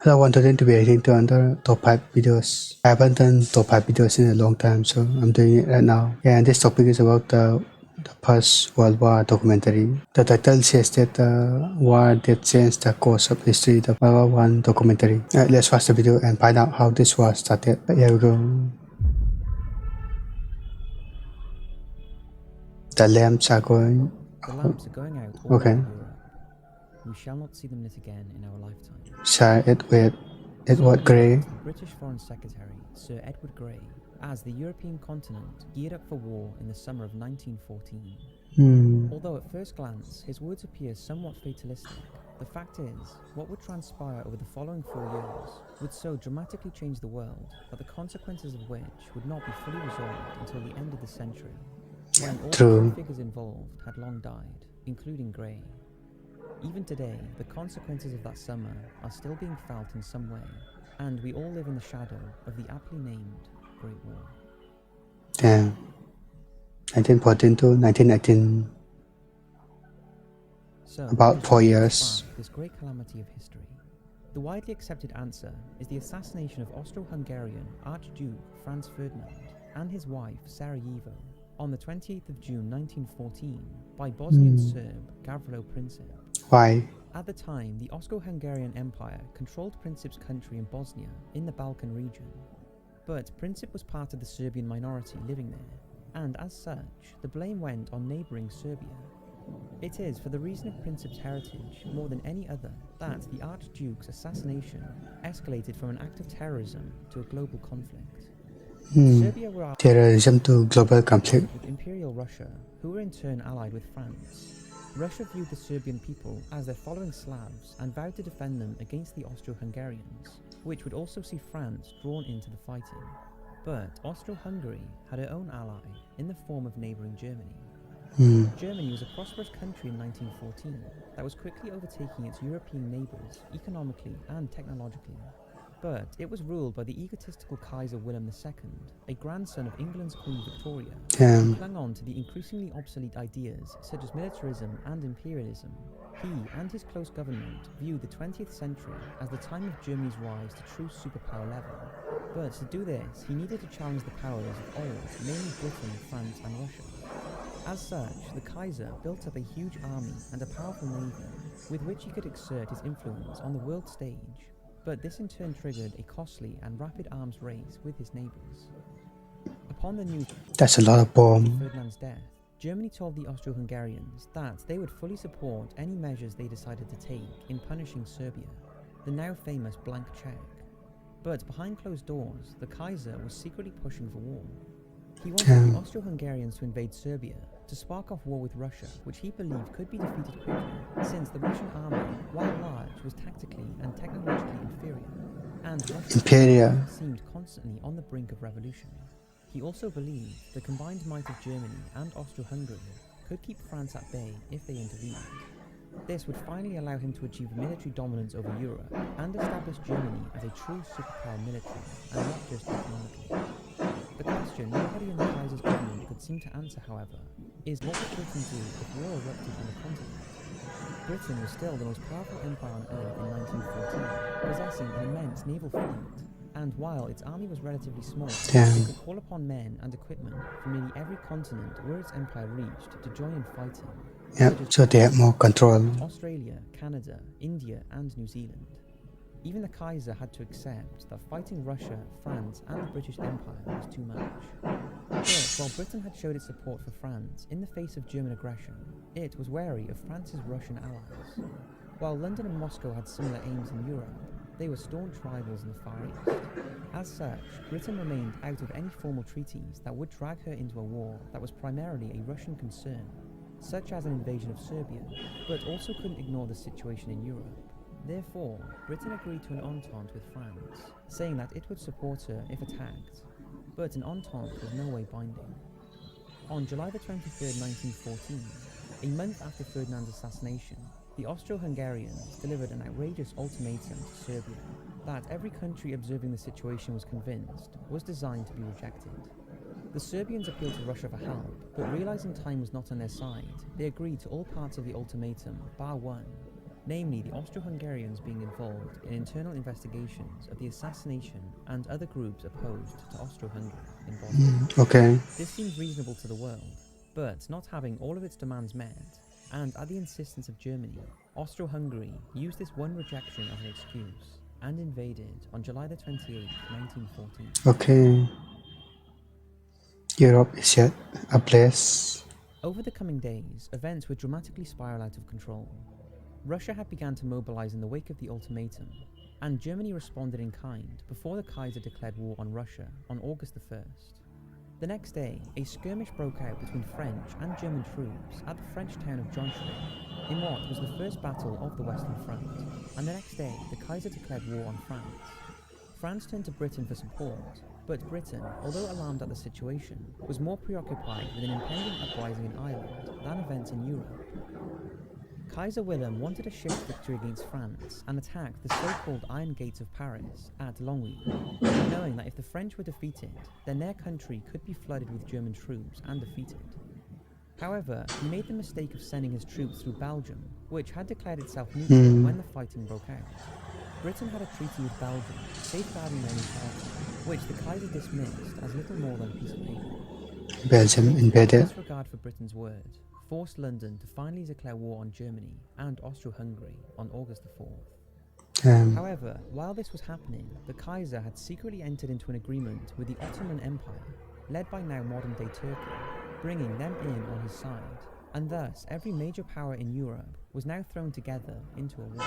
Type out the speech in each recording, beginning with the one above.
Hello, I wanted to be reacting to another top 5 videos. I haven't done top 5 videos in a long time, so I'm doing it right now. Yeah, and this topic is about the First World War documentary. The title says that the war that changed the course of history, the WW1 documentary. Let's watch the video and find out how this war started. Here we go. The lamps are going. The lamps are going out all Okay. over Europe. We shall not see them lit again in our lifetime. Sir Edward Grey. The British Foreign Secretary, Sir Edward Grey, as the European continent geared up for war in the summer of 1914. Although at first glance his words appear somewhat fatalistic, the fact is, what would transpire over the following 4 years would so dramatically change the world that the consequences of which would not be fully resolved until the end of the century, when all the figures involved had long died, including Grey. Even today, the consequences of that summer are still being felt in some way, and we all live in the shadow of the aptly named Great War. Damn. 1914 to 1918. So, about 4 years. This great calamity of history. The widely accepted answer is the assassination of Austro-Hungarian Archduke Franz Ferdinand and his wife Sarajevo on the 28th of June 1914 by Bosnian Serb Gavrilo Princip. Why? At the time, the Austro-Hungarian Empire controlled Princip's country in Bosnia, in the Balkan region. But Princip was part of the Serbian minority living there, and as such, the blame went on neighbouring Serbia. It is for the reason of Princip's heritage, more than any other, that the Archduke's assassination escalated from an act of terrorism to a global conflict. Serbia were terrorism to global conflict with Imperial Russia, who were in turn allied with France. Russia viewed the Serbian people as their following Slavs and vowed to defend them against the Austro-Hungarians, which would also see France drawn into the fighting. But Austro-Hungary had her own ally in the form of neighbouring Germany. Germany was a prosperous country in 1914 that was quickly overtaking its European neighbours economically and technologically. But it was ruled by the egotistical Kaiser William II, a grandson of England's Queen Victoria, who clung on to the increasingly obsolete ideas such as militarism and imperialism. He and his close government viewed the 20th century as the time of Germany's rise to true superpower level. But to do this, he needed to challenge the powers of old, mainly Britain, France and Russia. As such, the Kaiser built up a huge army and a powerful navy, with which he could exert his influence on the world stage. But this in turn triggered a costly and rapid arms race with his neighbours. Upon the news of Ferdinand's death, Germany told the Austro-Hungarians that they would fully support any measures they decided to take in punishing Serbia, the now famous blank check. But behind closed doors, the Kaiser was secretly pushing for war. He wanted the Austro-Hungarians to invade Serbia, to spark off war with Russia, which he believed could be defeated quickly, since the Russian army, while large, was tactically and technologically inferior, and Russia seemed constantly on the brink of revolution. He also believed the combined might of Germany and Austro-Hungary could keep France at bay if they intervened. This would finally allow him to achieve military dominance over Europe and establish Germany as a true superpower militarily and not just economically. The question nobody in the Kaiser's government could seem to answer, however, is what would Britain do if war erupted on the continent? Britain was still the most powerful empire on earth in 1914, possessing an immense naval fleet, and while its army was relatively small, it could call upon men and equipment from nearly every continent where its empire reached to join in fighting. So they had more control. Australia, Canada, India and New Zealand. Even the Kaiser had to accept that fighting Russia, France and the British Empire was too much. But while Britain had showed its support for France in the face of German aggression, it was wary of France's Russian allies. While London and Moscow had similar aims in Europe, they were staunch rivals in the Far East. As such, Britain remained out of any formal treaties that would drag her into a war that was primarily a Russian concern, such as an invasion of Serbia, but also couldn't ignore the situation in Europe. Therefore, Britain agreed to an entente with France, saying that it would support her if attacked, but an entente was no way binding. On July the 23rd, 1914, a month after Ferdinand's assassination, the Austro-Hungarians delivered an outrageous ultimatum to Serbia that every country observing the situation was convinced was designed to be rejected. The Serbians appealed to Russia for help, but realizing time was not on their side, they agreed to all parts of the ultimatum bar one, namely the Austro-Hungarians being involved in internal investigations of the assassination and other groups opposed to Austro-Hungary in Bosnia. Okay. This seems reasonable to the world, but not having all of its demands met, and at the insistence of Germany, Austro-Hungary used this one rejection as an excuse and invaded on July the 28th, 1914. Okay. Europe is yet a place. Over the coming days, events would dramatically spiral out of control. Russia had begun to mobilize in the wake of the ultimatum, and Germany responded in kind before the Kaiser declared war on Russia on August the 1st. The next day, a skirmish broke out between French and German troops at the French town of Jonchery, in what was the first battle of the Western Front, and the next day, the Kaiser declared war on France. France turned to Britain for support, but Britain, although alarmed at the situation, was more preoccupied with an impending uprising in Ireland than events in Europe. Kaiser Wilhelm wanted a swift victory against France and attacked the so-called Iron Gates of Paris at Longwy, knowing that if the French were defeated, then their country could be flooded with German troops and defeated. However, he made the mistake of sending his troops through Belgium, which had declared itself neutral when the fighting broke out. Britain had a treaty with Belgium, safeguarding their neutrality, which the Kaiser dismissed as little more than a piece of paper. Belgium invaded. Disregard for Britain's word forced London to finally declare war on Germany and Austro-Hungary on August the 4th. However, while this was happening, the Kaiser had secretly entered into an agreement with the Ottoman Empire, led by now modern-day Turkey, bringing them in on his side, and thus every major power in Europe was now thrown together into a war.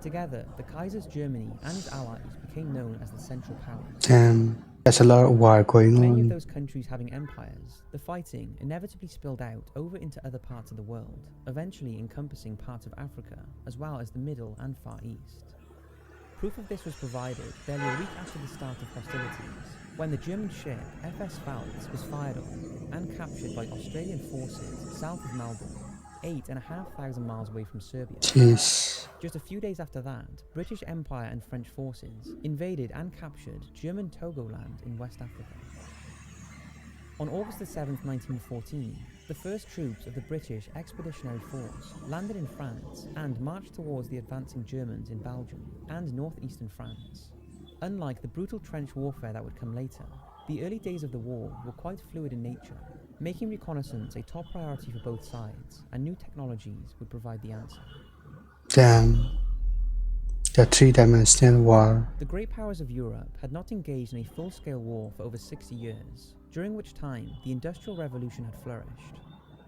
Together, the Kaiser's Germany and his allies became known as the Central Powers. There's a lot of war going Many of on. those countries having empires, the fighting inevitably spilled out over into other parts of the world, eventually encompassing parts of Africa, as well as the Middle and Far East. Proof of this was provided barely a week after the start of hostilities, when the German ship FS Pfalz was fired on and captured by Australian forces south of Melbourne, 8,500 miles away from Serbia. Jeez. Just a few days after that, British Empire and French forces invaded and captured German Togoland in West Africa. On August 7, 1914, the first troops of the British Expeditionary Force landed in France and marched towards the advancing Germans in Belgium and northeastern France. Unlike the brutal trench warfare that would come later, the early days of the war were quite fluid in nature, making reconnaissance a top priority for both sides, and new technologies would provide the answer. Damn. The three-dimensional war. The great powers of Europe had not engaged in a full-scale war for over 60 years, during which time the Industrial Revolution had flourished.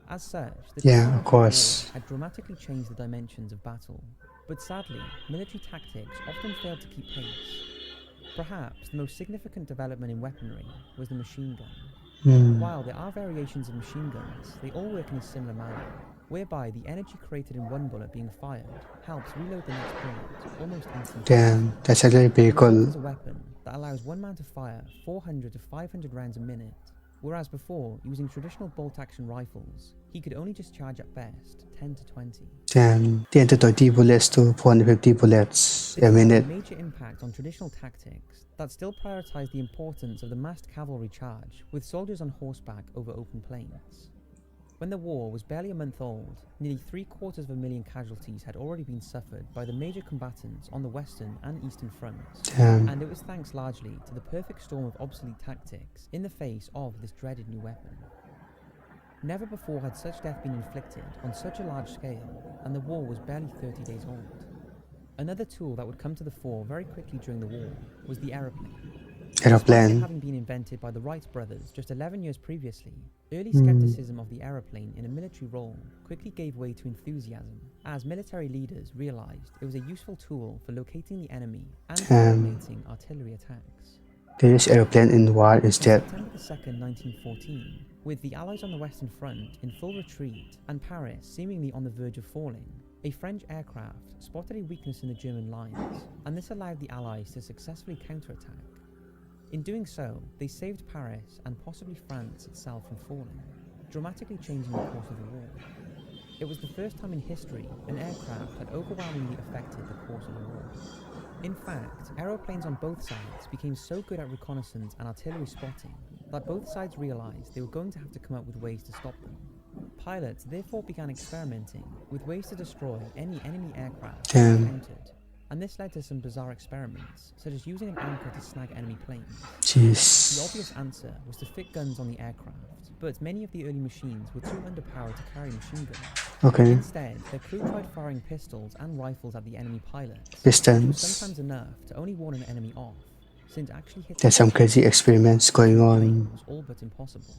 As such, the Yeah, of course. war had dramatically changed the dimensions of battle, but sadly, military tactics often failed to keep pace. Perhaps the most significant development in weaponry was the machine gun. While there are variations of machine guns, they all work in a similar manner, whereby the energy created in one bullet being fired helps reload the next bullet almost instantly. Damn, that's actually pretty It serves cool. as a weapon that allows one man to fire 400 to 500 rounds a minute, whereas before, using traditional bolt-action rifles, he could only discharge at best 10 to 20. Damn, 10 to 20 bullets to 450 bullets This a had minute. a major impact on traditional tactics that still prioritized the importance of the massed cavalry charge with soldiers on horseback over open plains. When the war was barely a month old, nearly 750,000 casualties had already been suffered by the major combatants on the western and eastern fronts, Damn. and it was thanks largely to the perfect storm of obsolete tactics in the face of this dreaded new weapon. Never before had such death been inflicted on such a large scale, and the war was barely 30 days old. Another tool that would come to the fore very quickly during the war was the aeroplane. Despite it Aeroplane. having been invented by the Wright brothers just 11 years previously, early skepticism of the aeroplane in a military role quickly gave way to enthusiasm, as military leaders realized it was a useful tool for locating the enemy and coordinating artillery attacks. They use aeroplane in war On instead. September 2nd, 1914, with the Allies on the Western Front in full retreat and Paris seemingly on the verge of falling, a French aircraft spotted a weakness in the German lines, and this allowed the Allies to successfully counterattack. In doing so, they saved Paris and possibly France itself from falling, dramatically changing the course of the war. It was the first time in history an aircraft had overwhelmingly affected the course of the war. In fact, aeroplanes on both sides became so good at reconnaissance and artillery spotting that both sides realized they were going to have to come up with ways to stop them. pilots therefore began experimenting with ways to destroy any enemy aircraft Damn. encountered, and this led to some bizarre experiments, such as using an anchor to snag enemy planes. The Jeez. obvious answer was to fit guns on the aircraft, but many of the early machines were too underpowered to carry machine guns. Okay. Instead, their crew tried firing pistols and rifles at the enemy pilots, which was Distance. sometimes enough to only warn an enemy off, since actually hitting There's some crazy experiments going on. was all but impossible.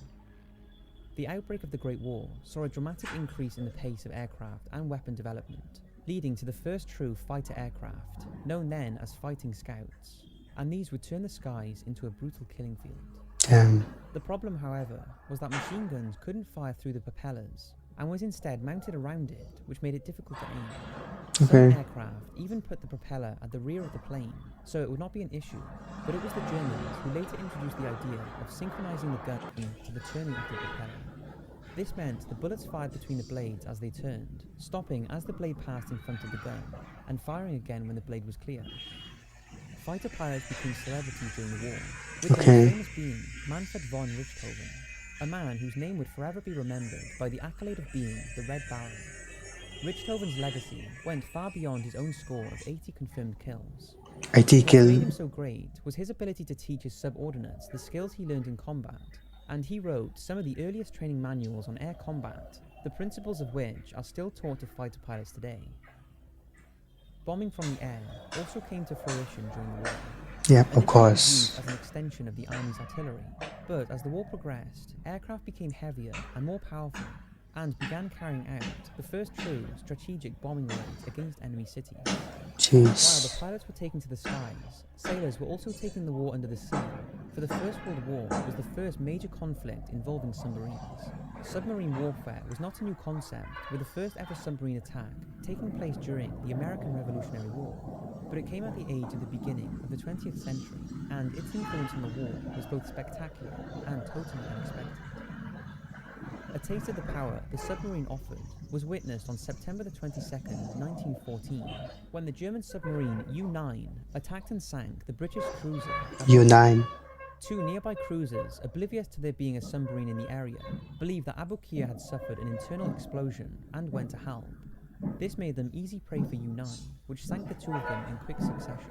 The outbreak of the Great War saw a dramatic increase in the pace of aircraft and weapon development, leading to the first true fighter aircraft, known then as fighting scouts, and these would turn the skies into a brutal killing field. Damn. The problem, however, was that machine guns couldn't fire through the propellers, and was instead mounted around it, which made it difficult to aim. Some aircraft even put the propeller at the rear of the plane, so it would not be an issue, but it was the Germans who later introduced the idea of synchronizing the gun to the turning of the propeller. This meant the bullets fired between the blades as they turned, stopping as the blade passed in front of the gun, and firing again when the blade was clear. Fighter pilots became celebrities during the war, with the most famous being Manfred von Richthofen, a man whose name would forever be remembered by the accolade of being the Red Baron. Richthofen's legacy went far beyond his own score of 80 confirmed kills. What made him so great was his ability to teach his subordinates the skills he learned in combat, and he wrote some of the earliest training manuals on air combat, the principles of which are still taught to fighter pilots today. Bombing from the air also came to fruition during the war. Yeah, Initially of course. used as an extension of the army's artillery, but as the war progressed, aircraft became heavier and more powerful, and began carrying out the first true strategic bombing raids against enemy cities. While the pilots were taking to the skies, sailors were also taking the war under the sea, for the First World War was the first major conflict involving submarines. Submarine warfare was not a new concept, with the first ever submarine attack taking place during the American Revolutionary War, but it came at the age of the beginning of the 20th century, and its influence on the war was both spectacular and totally unexpected. A taste of the power the submarine offered was witnessed on September the 22nd, 1914, when the German submarine U-9 attacked and sank the British cruiser U-9. Two nearby cruisers, oblivious to there being a submarine in the area, believed that Aboukir had suffered an internal explosion and went to help. This made them easy prey for U-9, which sank the two of them in quick succession.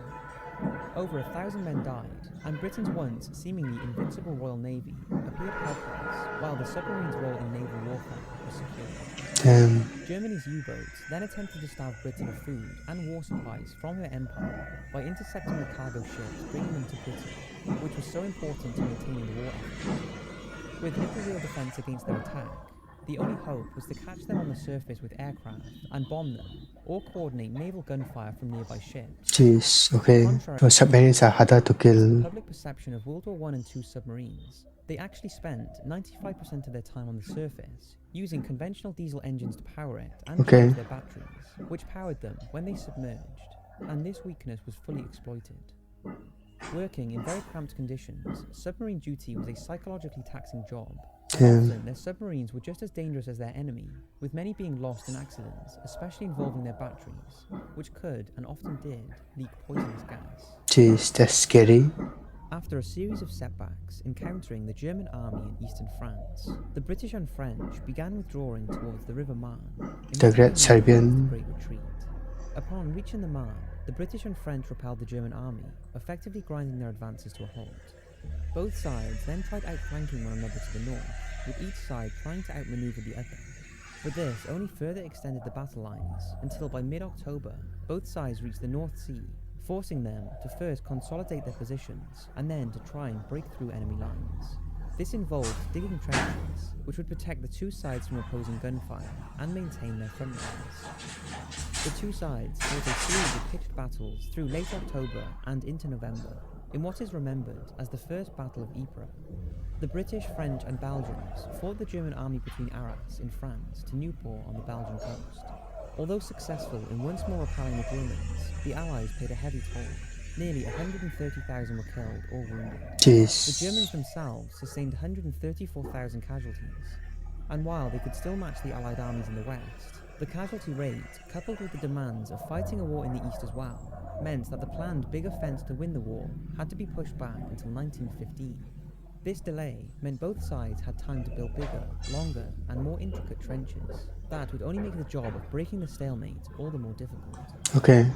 Over 1,000 men died, and Britain's once seemingly invincible Royal Navy appeared helpless, while the submarine's role in naval warfare was secure. Germany's U-boats then attempted to starve Britain of food and war supplies from her empire by intercepting the cargo ships bringing them to Britain, which was so important to maintaining the war effort. With little real defence against their attack, the only hope was to catch them on the surface with aircraft and bomb them, or coordinate naval gunfire from nearby ships. Jeez, okay. So submarines are harder to kill. The public perception of World War I and II submarines, they actually spent 95% of their time on the surface, using conventional diesel engines to power it and charge their batteries, which powered them when they submerged, and this weakness was fully exploited. Working in very cramped conditions, submarine duty was a psychologically taxing job. Often, their submarines were just as dangerous as their enemy, with many being lost in accidents, especially involving their batteries, which could, and often did, leak poisonous gas. Jeez, that's scary. After a series of setbacks encountering the German army in eastern France, the British and French began withdrawing towards the River Marne, The Great Serbian. Great Retreat. Upon reaching the Marne, the British and French repelled the German army, effectively grinding their advances to a halt. Both sides then tried outflanking one another to the north, with each side trying to outmaneuver the other. But this only further extended the battle lines, until by mid-October, both sides reached the North Sea, forcing them to first consolidate their positions, and then to try and break through enemy lines. This involved digging trenches, which would protect the two sides from opposing gunfire, and maintain their front lines. The two sides fought a series of pitched battles through late October and into November, in what is remembered as the First Battle of Ypres. The British, French and Belgians fought the German army between Arras in France to Nieuport on the Belgian coast. Although successful in once more repelling the Germans, the Allies paid a heavy toll. Nearly 130,000 were killed or wounded. Jeez. The Germans themselves sustained 134,000 casualties. And while they could still match the Allied armies in the West, the casualty rate, coupled with the demands of fighting a war in the East as well, meant that the planned big offence to win the war had to be pushed back until 1915. This delay meant both sides had time to build bigger, longer, and more intricate trenches that would only make the job of breaking the stalemate all the more difficult. Okay.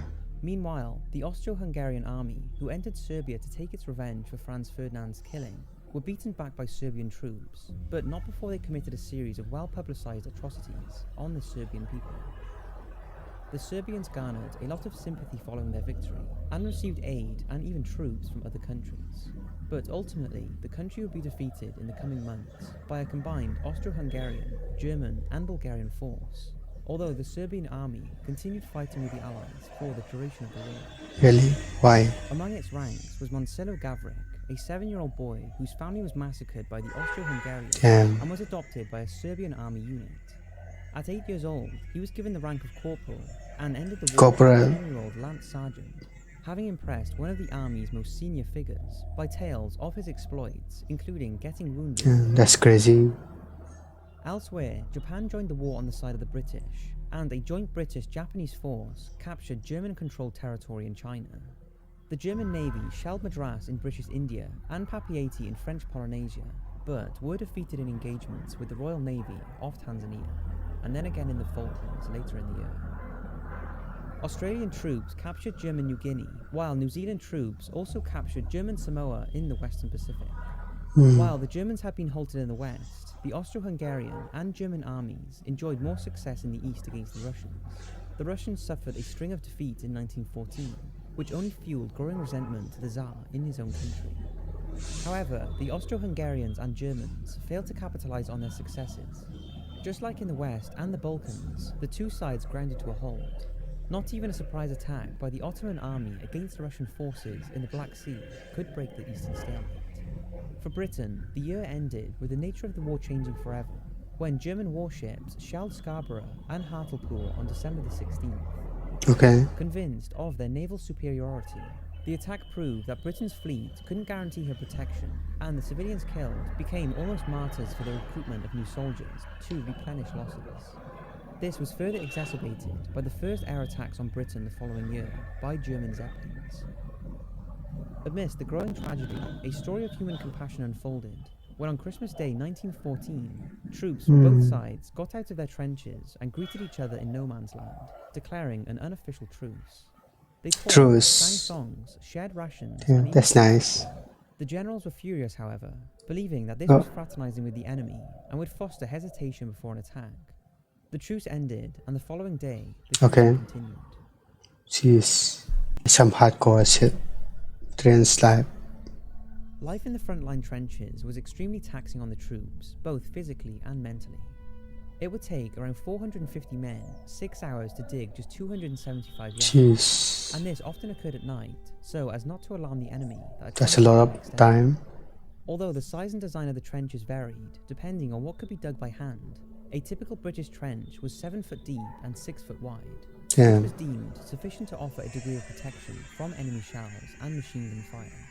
Meanwhile, the Austro-Hungarian army, who entered Serbia to take its revenge for Franz Ferdinand's killing, were beaten back by Serbian troops, but not before they committed a series of well-publicized atrocities on the Serbian people. The Serbians garnered a lot of sympathy following their victory, and received aid and even troops from other countries. But ultimately, the country would be defeated in the coming months by a combined Austro-Hungarian, German, and Bulgarian force, although the Serbian army continued fighting with the Allies for the duration of the war. Really? Why? Among its ranks was Marcelo Gavric, a 7-year-old boy whose family was massacred by the Austro-Hungarians Damn. and was adopted by a Serbian army unit. At 8 years old, he was given the rank of corporal and ended the war Corporal. as a 10-year-old lance sergeant, having impressed one of the army's most senior figures by tales of his exploits, including getting wounded. That's crazy. Elsewhere, Japan joined the war on the side of the British, and a joint British-Japanese force captured German-controlled territory in China. The German Navy shelled Madras in British India and Papeete in French Polynesia, but were defeated in engagements with the Royal Navy off Tanzania, and then again in the Falklands later in the year. Australian troops captured German New Guinea, while New Zealand troops also captured German Samoa in the Western Pacific. While the Germans had been halted in the west, the Austro-Hungarian and German armies enjoyed more success in the east against the Russians. The Russians suffered a string of defeats in 1914, which only fueled growing resentment to the Tsar in his own country. However, the Austro-Hungarians and Germans failed to capitalize on their successes. Just like in the West and the Balkans, the two sides grounded to a halt. Not even a surprise attack by the Ottoman army against the Russian forces in the Black Sea could break the Eastern stalemate. For Britain, the year ended with the nature of the war changing forever, when German warships shelled Scarborough and Hartlepool on December the 16th. Okay. Convinced of their naval superiority, the attack proved that Britain's fleet couldn't guarantee her protection, and the civilians killed became almost martyrs for the recruitment of new soldiers to replenish losses. This was further exacerbated by the first air attacks on Britain the following year by German Zeppelins. Amidst the growing tragedy, a story of human compassion unfolded when on Christmas Day 1914, troops from both sides got out of their trenches and greeted each other in no man's land, declaring an unofficial truce. They talked, sang songs, shared rations, Yeah, and even that's nice. The generals were furious, however, believing that this was fraternizing with the enemy and would foster hesitation before an attack. The truce ended, and the following day, the truce continued. Jeez. Some hardcore shit. Trans life. Life in the frontline trenches was extremely taxing on the troops, both physically and mentally. It would take around 450 men 6 hours to dig just 275 yards. Jeez. And this often occurred at night, so as not to alarm the enemy. That's a lot of time. Although the size and design of the trenches varied, depending on what could be dug by hand, a typical British trench was 7 foot deep and 6 foot wide. Which was deemed sufficient to offer a degree of protection from enemy shells and machine gun fire.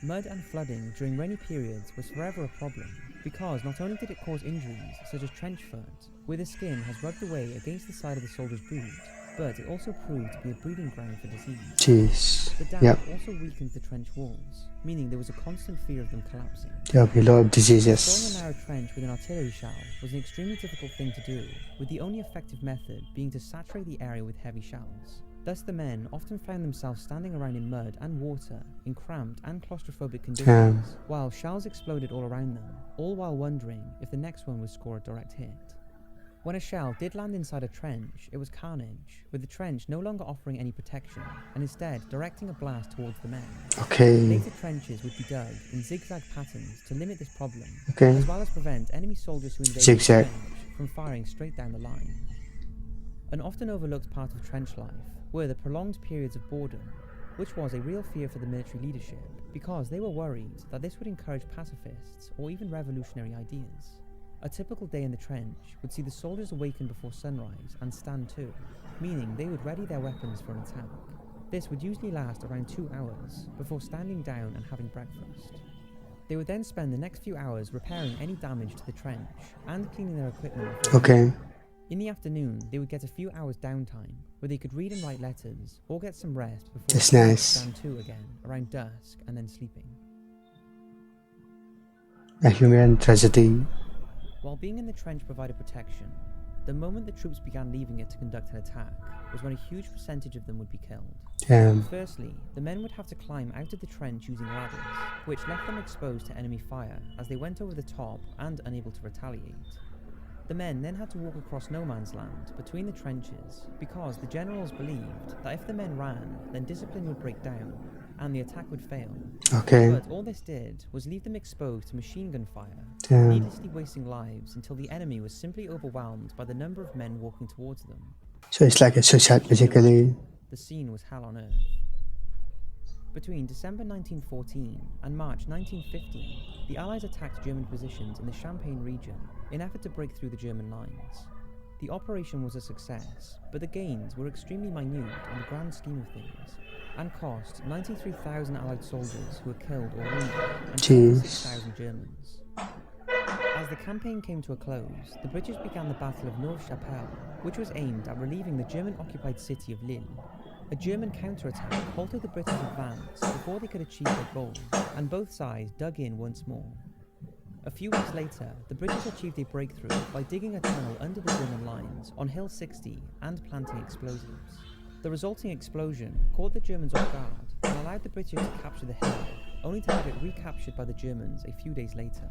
Mud and flooding during rainy periods was forever a problem, because not only did it cause injuries such as trench foot, where the skin has rubbed away against the side of the soldier's boot, but it also proved to be a breeding ground for disease. Jeez. The damp also weakened the trench walls, meaning there was a constant fear of them collapsing. There'll be a lot of diseases. Destroying a narrow trench with an artillery shell was an extremely difficult thing to do, with the only effective method being to saturate the area with heavy shells. Thus the men often found themselves standing around in mud and water in cramped and claustrophobic conditions, while shells exploded all around them, all while wondering if the next one would score a direct hit. When a shell did land inside a trench, it was carnage, with the trench no longer offering any protection, and instead directing a blast towards the men. Later trenches would be dug in zigzag patterns to limit this problem, as well as prevent enemy soldiers who invaded the trench from firing straight down the line. An often overlooked part of trench life were the prolonged periods of boredom, which was a real fear for the military leadership, because they were worried that this would encourage pacifists or even revolutionary ideas. A typical day in the trench would see the soldiers awaken before sunrise and stand to, meaning they would ready their weapons for an attack. This would usually last around 2 hours before standing down and having breakfast. They would then spend the next few hours repairing any damage to the trench and cleaning their equipment. In the afternoon, they would get a few hours downtime where they could read and write letters or get some rest before stand to again around dusk and then sleeping. a human tragedy. While being in the trench provided protection, the moment the troops began leaving it to conduct an attack was when a huge percentage of them would be killed. Firstly, the men would have to climb out of the trench using ladders, which left them exposed to enemy fire as they went over the top and unable to retaliate. The men then had to walk across no man's land between the trenches because the generals believed that if the men ran, then discipline would break down and the attack would fail. Okay. But all this did was leave them exposed to machine gun fire, Damn. needlessly wasting lives until the enemy was simply overwhelmed by the number of men walking towards them. So it's like a suicide basically. The scene was hell on earth. Between December 1914 and March 1915, the Allies attacked German positions in the Champagne region in effort to break through the German lines. The operation was a success, but the gains were extremely minute in the grand scheme of things, and cost 93,000 Allied soldiers who were killed or wounded and 26,000 Germans. As the campaign came to a close, the British began the Battle of Neuve-Chapelle, which was aimed at relieving the German-occupied city of Lille. A German counterattack halted the British advance before they could achieve their goal, and both sides dug in once more. A few weeks later, the British achieved a breakthrough by digging a tunnel under the German lines on Hill 60 and planting explosives. The resulting explosion caught the Germans off guard and allowed the British to capture the hill, only to have it recaptured by the Germans a few days later.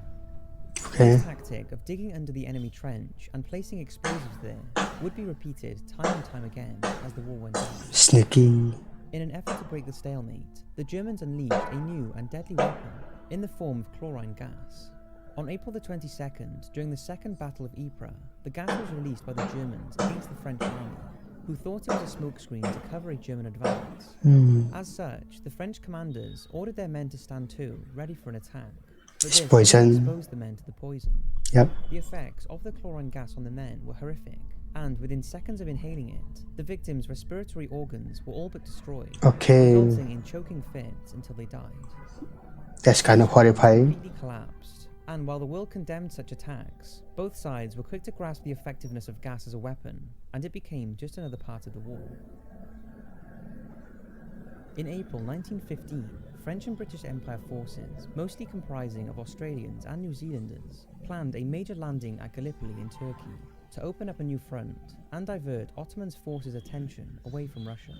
Okay. This tactic of digging under the enemy trench and placing explosives there would be repeated time and time again as the war went on. Sneaky. In an effort to break the stalemate, the Germans unleashed a new and deadly weapon in the form of chlorine gas. On April the 22nd, during the Second Battle of Ypres, the gas was released by the Germans against the French army, who thought it was a smokescreen to cover a German advance. As such, the French commanders ordered their men to stand to, ready for an attack. But It's this poison. exposed the men to the poison. Yep. The effects of the chlorine gas on the men were horrific, and within seconds of inhaling it, the victims' respiratory organs were all but destroyed, Okay. resulting in choking fits until they died. That's kind of horrifying. Completely collapsed, and while the world condemned such attacks, both sides were quick to grasp the effectiveness of gas as a weapon, and it became just another part of the war. In April 1915, French and British Empire forces, mostly comprising of Australians and New Zealanders, planned a major landing at Gallipoli in Turkey to open up a new front and divert Ottoman's forces' attention away from Russia.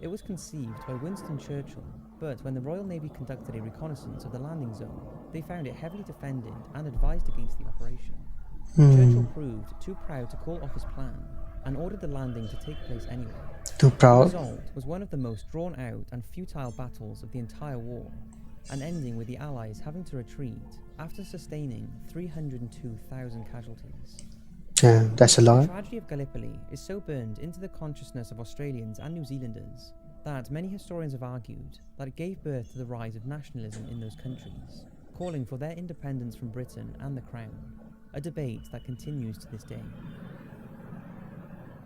It was conceived by Winston Churchill, but when the Royal Navy conducted a reconnaissance of the landing zone, they found it heavily defended and advised against the operation. Churchill proved too proud to call off his plan and ordered the landing to take place anyway. Too The proud. result was one of the most drawn-out and futile battles of the entire war, and ending with the Allies having to retreat after sustaining 302,000 casualties. Damn, that's a The lot. tragedy of Gallipoli is so burned into the consciousness of Australians and New Zealanders that many historians have argued that it gave birth to the rise of nationalism in those countries, calling for their independence from Britain and the Crown, a debate that continues to this day.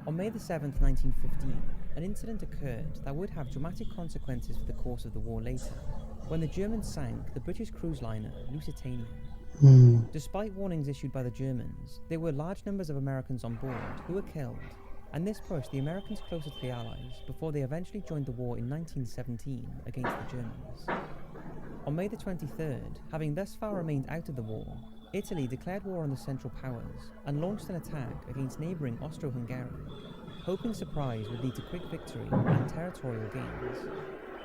On May the 7th, 1915, an incident occurred that would have dramatic consequences for the course of the war later, when the Germans sank the British cruise liner Lusitania. Despite warnings issued by the Germans, there were large numbers of Americans on board who were killed, and this pushed the Americans closer to the Allies before they eventually joined the war in 1917 against the Germans. On May the 23rd, having thus far remained out of the war, Italy declared war on the Central Powers and launched an attack against neighbouring Austro-Hungary, hoping surprise would lead to quick victory and territorial gains.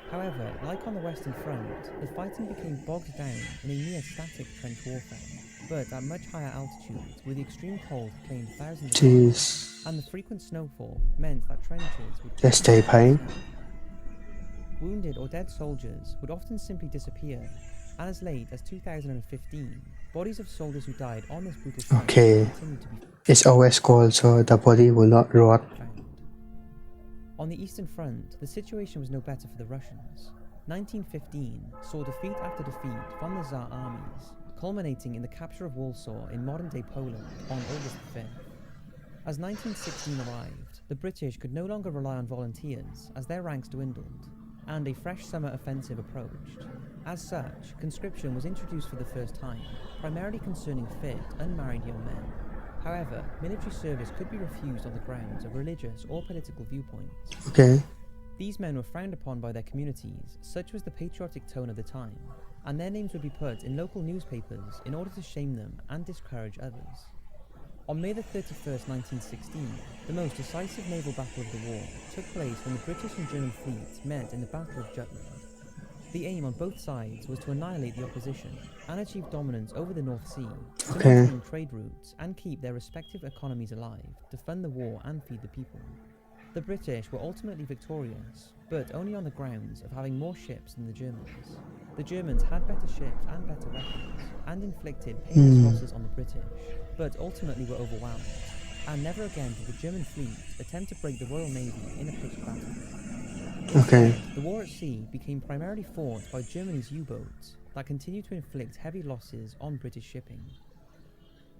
However, like on the Western Front, the fighting became bogged down in a near-static trench warfare, but at much higher altitudes where the extreme cold claimed thousands of lives, Jeez. and the frequent snowfall meant that trenches would That's terrifying. Wounded or dead soldiers would often simply disappear, and as late as 2015, bodies of soldiers who died on this brutal fight Okay. continued to be It's always cold, so the body will not rot. found. On the Eastern Front, the situation was no better for the Russians. 1915 saw defeat after defeat from the Tsar armies, culminating in the capture of Warsaw in modern-day Poland on August 5th. As 1916 arrived, the British could no longer rely on volunteers as their ranks dwindled, and a fresh summer offensive approached. As such, conscription was introduced for the first time, primarily concerning fit, unmarried young men. However, military service could be refused on the grounds of religious or political viewpoints. Okay. These men were frowned upon by their communities, such was the patriotic tone of the time, and their names would be put in local newspapers in order to shame them and discourage others. On May the 31st, 1916, the most decisive naval battle of the war took place when the British and German fleets met in the Battle of Jutland. The aim on both sides was to annihilate the opposition and achieve dominance over the North Sea, to maintain trade routes and keep their respective economies alive, to fund the war and feed the people. The British were ultimately victorious, but only on the grounds of having more ships than the Germans. The Germans had better ships and better weapons, and inflicted painless losses on the British, but ultimately were overwhelmed, and never again did the German fleet attempt to break the Royal Navy in a pitched battle. Instead, the war at sea became primarily fought by Germany's U-boats that continued to inflict heavy losses on British shipping.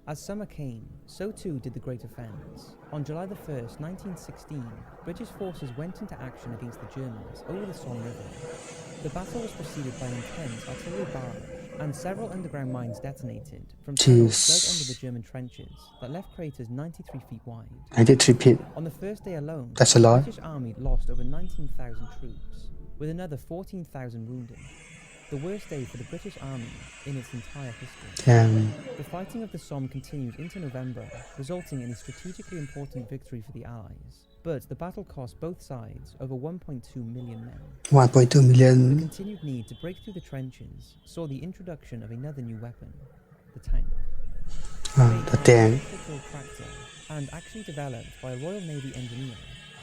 As summer came, so too did the Great Offence. On July the 1st, 1916, British forces went into action against the Germans over the Somme River. The battle was preceded by an intense artillery barrage, and several underground mines detonated from tunnels dug under the German trenches that left craters 93 feet wide. 93 feet. On the first day alone, That's a lot. the British army lost over 19,000 troops, with another 14,000 wounded. The worst day for the British Army in its entire history. The fighting of the Somme continued into November, resulting in a strategically important victory for the Allies. But the battle cost both sides over 1.2 million men. 1.2 million. The continued need to break through the trenches saw the introduction of another new weapon, the tank. The tank. Tractor, and actually developed by a Royal Navy engineer.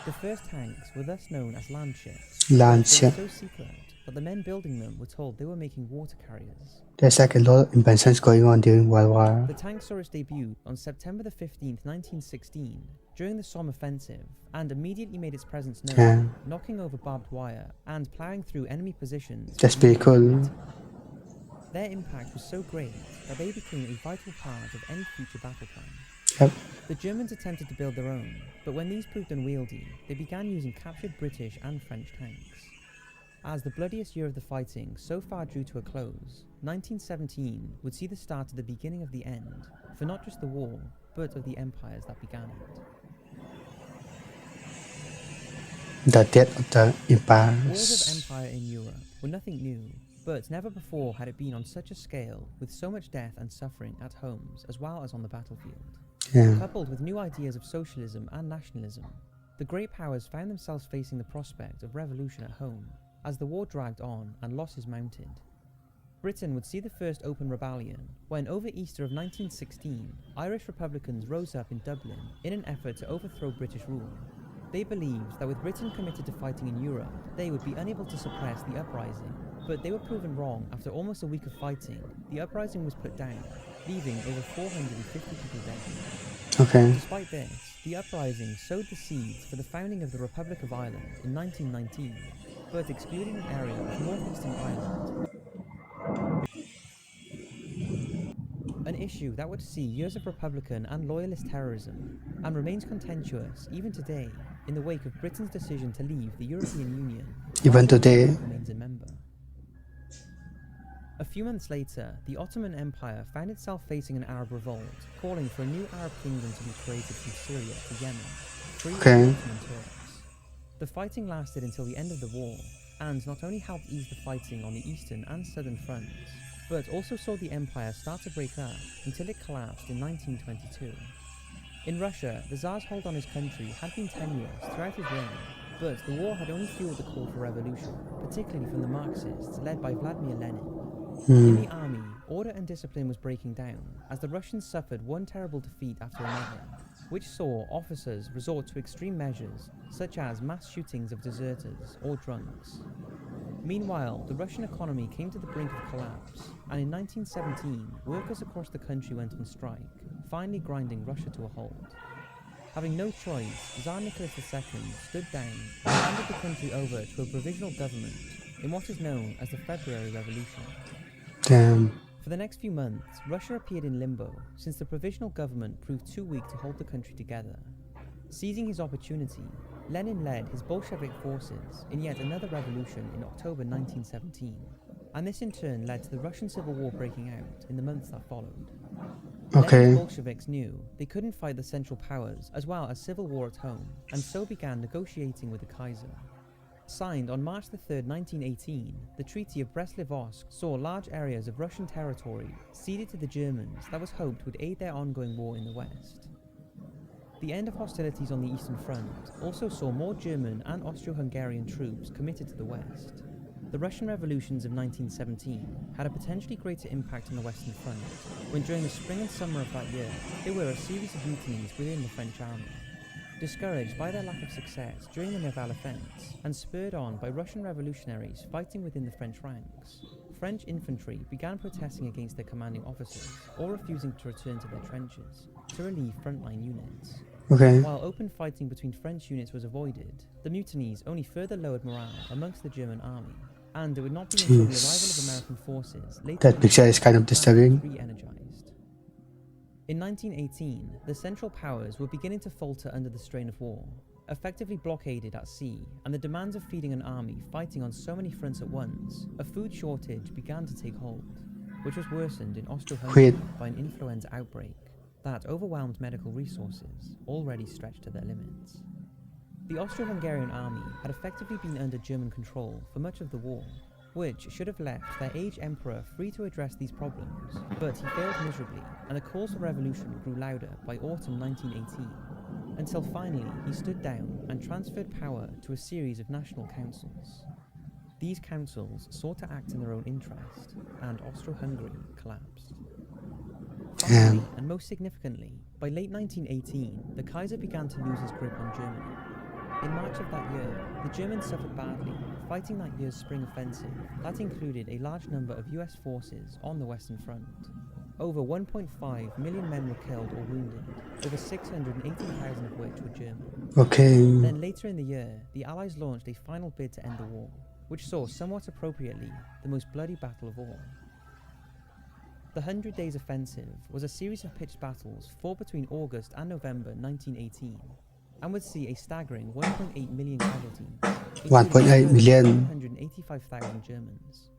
The first tanks were thus known as land ships. Land They ship. were so secret that the men building them were told they were making water carriers. There's like a lot of inventions going on during World War. The tank saw its debut on September the 15th, 1916, during the Somme offensive, and immediately made its presence known, knocking over barbed wire and ploughing through enemy positions. That's pretty cool. Their impact was so great that they became a vital part of any future battle plan. Yep. The Germans attempted to build their own, but when these proved unwieldy, they began using captured British and French tanks. As the bloodiest year of the fighting so far drew to a close, 1917 would see the start of the beginning of the end, for not just the war, but of the empires that began it. The death of the empires. Wars of empire in Europe were nothing new, but never before had it been on such a scale, with so much death and suffering at homes as well as on the battlefield. Coupled with new ideas of socialism and nationalism, the great powers found themselves facing the prospect of revolution at home, as the war dragged on and losses mounted. Britain would see the first open rebellion when, over Easter of 1916, Irish Republicans rose up in Dublin in an effort to overthrow British rule. They believed that with Britain committed to fighting in Europe, they would be unable to suppress the uprising, but they were proven wrong. After almost a week of fighting, the uprising was put down, leaving over 450 people dead. Despite this, the uprising sowed the seeds for the founding of the Republic of Ireland in 1919, but excluding an area of northeastern Ireland. An issue that would see years of Republican and Loyalist terrorism, and remains contentious even today in the wake of Britain's decision to leave the European Union. Even today. Remains a member. A few months later, the Ottoman Empire found itself facing an Arab revolt, calling for a new Arab kingdom to be created from Syria to Yemen, free of Ottoman Turks. The fighting lasted until the end of the war, and not only helped ease the fighting on the eastern and southern fronts, but also saw the empire start to break up until it collapsed in 1922. In Russia, the Tsar's hold on his country had been tenuous throughout his reign, but the war had only fueled the call for revolution, particularly from the Marxists led by Vladimir Lenin. In the army, order and discipline was breaking down, as the Russians suffered one terrible defeat after another, which saw officers resort to extreme measures, such as mass shootings of deserters or drunks. Meanwhile, the Russian economy came to the brink of collapse, and in 1917, workers across the country went on strike, finally grinding Russia to a halt. Having no choice, Tsar Nicholas II stood down and handed the country over to a provisional government in what is known as the February Revolution. For the next few months, Russia appeared in limbo, since the provisional government proved too weak to hold the country together. Seizing his opportunity, Lenin led his Bolshevik forces in yet another revolution in October 1917, and this in turn led to the Russian Civil War breaking out in the months that followed. Lenin's Bolsheviks knew they couldn't fight the Central Powers as well as civil war at home, and so began negotiating with the Kaiser. Signed on March 3, 1918, the Treaty of Brest-Litovsk saw large areas of Russian territory ceded to the Germans that was hoped would aid their ongoing war in the West. The end of hostilities on the Eastern Front also saw more German and Austro-Hungarian troops committed to the West. The Russian revolutions of 1917 had a potentially greater impact on the Western Front, when during the spring and summer of that year, there were a series of mutinies within the French army. Discouraged by their lack of success during the Nivelle offence, and spurred on by Russian revolutionaries fighting within the French ranks, French infantry began protesting against their commanding officers, or refusing to return to their trenches, to relieve frontline units. Okay. While open fighting between French units was avoided, the mutinies only further lowered morale amongst the German army, and it would not be until the arrival of American forces later That picture is kind of disturbing. re-energized. In 1918, the Central Powers were beginning to falter under the strain of war, effectively blockaded at sea, and the demands of feeding an army fighting on so many fronts at once. A food shortage began to take hold, which was worsened in Austro-Hungary by an influenza outbreak that overwhelmed medical resources already stretched to their limits. The Austro-Hungarian army had effectively been under German control for much of the war, which should have left their aged emperor free to address these problems, but he failed miserably, and the calls for revolution grew louder by autumn 1918, until finally he stood down and transferred power to a series of national councils. These councils sought to act in their own interest, and Austro-Hungary collapsed. Finally, and most significantly, by late 1918, the Kaiser began to lose his grip on Germany. In March of that year, the Germans suffered badly, fighting that year's spring offensive that included a large number of US forces on the Western Front. Over 1.5 million men were killed or wounded, over 680,000 of which were German. Okay. Then later in the year, the Allies launched a final bid to end the war, which saw somewhat appropriately the most bloody battle of all. The 100 Days Offensive was a series of pitched battles fought between August and November 1918, and would see a staggering 1.8 million casualties, 1.8 million. 185,000 Germans,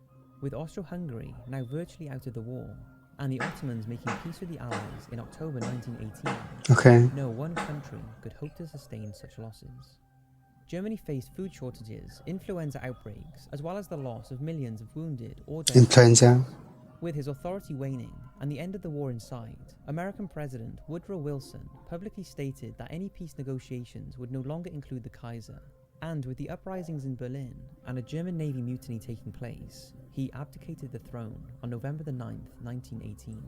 with Austro-Hungary now virtually out of the war, and the Ottomans making peace with the Allies in October 1918. Okay. No one country could hope to sustain such losses. Germany faced food shortages, influenza outbreaks, as well as the loss of millions of wounded or dead. Influenza. With his authority waning and the end of the war in sight, American President Woodrow Wilson publicly stated that any peace negotiations would no longer include the Kaiser, and with the uprisings in Berlin and a German Navy mutiny taking place, he abdicated the throne on November 9th, 1918.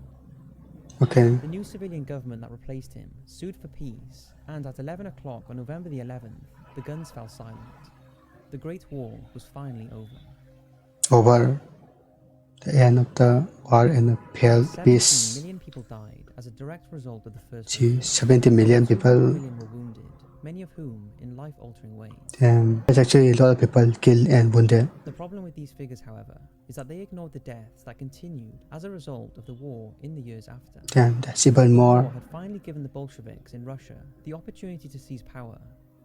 Okay. The new civilian government that replaced him sued for peace, and at 11 o'clock on November the 11th, the guns fell silent. The Great War was finally over. Over. The end of the war and the pale 17 peace. million people died as a direct result of the First Gee, World War. 70 million 200 people. million were wounded, many of whom in life-altering ways. Damn. There's actually a lot of people killed and wounded. The problem with these figures, however, is that they ignored the deaths that continued as a result of the war in the years after. Damn, that's even The more. war had finally given the Bolsheviks in Russia the opportunity to seize power,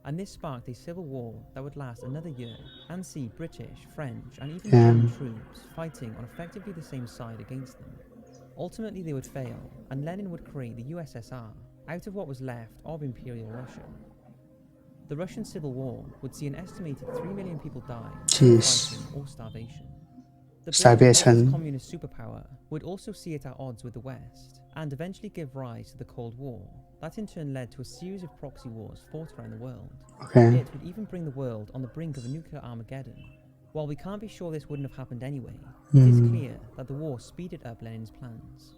and this sparked a civil war that would last another year and see British, French, and even German troops fighting on effectively the same side against them. Ultimately, they would fail, and Lenin would create the USSR out of what was left of Imperial Russia. The Russian Civil War would see an estimated 3 million people die from fighting or starvation. The Starvation. communist superpower would also see it at odds with the West, and eventually give rise to the Cold War. That in turn led to a series of proxy wars fought around the world. Okay. It would even bring the world on the brink of a nuclear Armageddon. While we can't be sure this wouldn't have happened anyway, it is clear that the war speeded up Lenin's plans.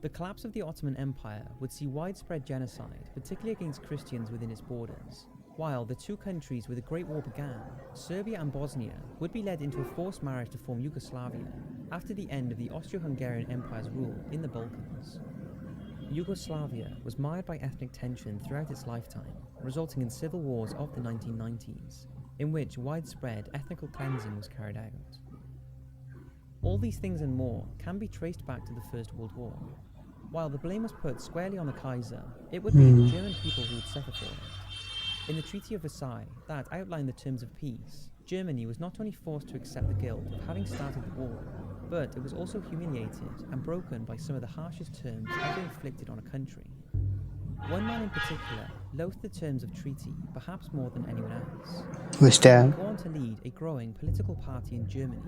The collapse of the Ottoman Empire would see widespread genocide, particularly against Christians within its borders. While the two countries where the Great War began, Serbia and Bosnia, would be led into a forced marriage to form Yugoslavia after the end of the Austro-Hungarian Empire's rule in the Balkans. Yugoslavia was mired by ethnic tension throughout its lifetime, resulting in civil wars of the 1990s, in which widespread ethnical cleansing was carried out. All these things and more can be traced back to the First World War. While the blame was put squarely on the Kaiser, it would be the German people who would suffer for it. In the Treaty of Versailles, that outlined the terms of peace, Germany was not only forced to accept the guilt of having started the war, but it was also humiliated and broken by some of the harshest terms ever inflicted on a country. One man in particular loathed the terms of treaty perhaps more than anyone else. Who's He that? would go on to lead a growing political party in Germany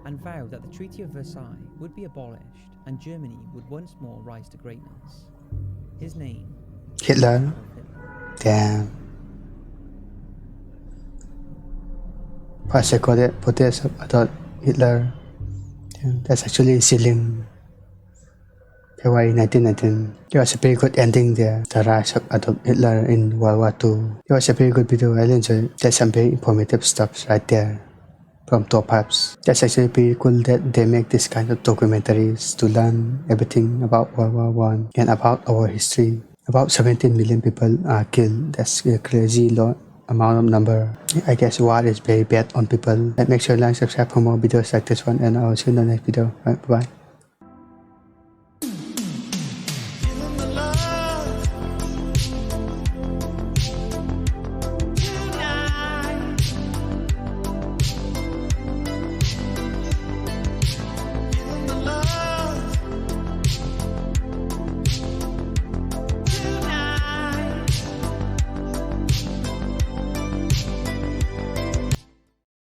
and vowed that the Treaty of Versailles would be abolished and Germany would once more rise to greatness. His name Hitler. was Adolf Hitler. Damn. Persecuted protest of Adolf Hitler. Damn, that's actually sealing February 1919. It was a very good ending there. The rise of Adolf Hitler in World War II. It was a very good video. I enjoyed. There's some very informative stuff right there from Top5s. That's actually pretty cool that they make this kind of documentaries to learn everything about World War I and about our history. About 17 million people are killed. That's a crazy lot amount of number. I guess war is very bad on people. And make sure to like, subscribe for more videos like this one, and I'll see you in the next video. Bye bye.